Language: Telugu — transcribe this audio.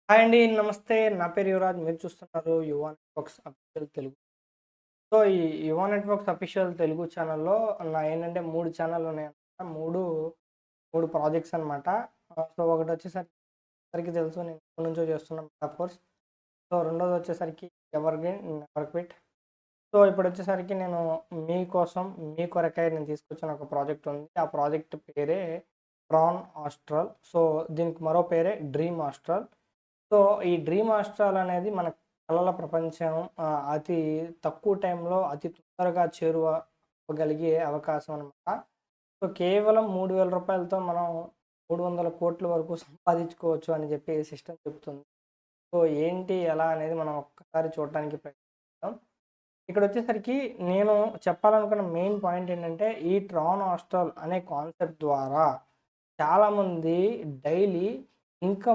హాయ్ అండి. నమస్తే. నా పేరు యువరాజ్. మీరు చూస్తున్నారు యువ నెట్వర్క్స్ అఫీషియల్ తెలుగు. సో, ఈ యువ నెట్వర్క్స్ అఫీషియల్ తెలుగు ఛానల్‌లో ఏంటంటే 3 ఛానెల్లు ఉన్నాయన్నమాట. 3 ప్రాజెక్ట్స్ అనమాట. సో, ఒకటొచ్చేసరికి తెలుసు నేను ఎప్పటి నుంచో చేస్తున్న కోర్స్. సో, రెండోదొచ్చేసరికి ఎవర్‌గ్రీన్ నెవర్ క్విట్. సో, ఇప్పుడొచ్చేసరికి నేను మీకోసం, మీ కొరకై నేను తీసుకొచ్చిన ఒక ప్రాజెక్ట్ ఉంది. ఆ ప్రాజెక్ట్ పేరే ట్రాన్ ఆస్ట్రల్. సో, దీనికి మరో పేరే డ్రీమ్ ఆస్ట్రల్. సో, ఈ డ్రీమ్ ఆస్ట్రల్ అనేది మన కలల ప్రపంచం అతి తక్కువ టైంలో అతి తొందరగా చేరువవ్వగలిగే అవకాశం అనమాట. సో, కేవలం రూ. 3000తో మనం 300,00,00,000 వరకు సంపాదించుకోవచ్చు అని చెప్పి సిస్టమ్ చెప్తుంది. సో, ఏంటి, ఎలా అనేది మనం ఒక్కసారి చూడటానికి ప్రయత్నిద్దాం. ఇక్కడొచ్చేసరికి నేను చెప్పాలనుకున్న మెయిన్ పాయింట్ ఏంటంటే, ఈ ట్రాన్ ఆస్ట్రల్ అనే కాన్సెప్ట్ ద్వారా చాలామంది డైలీ ఇన్‌కమ్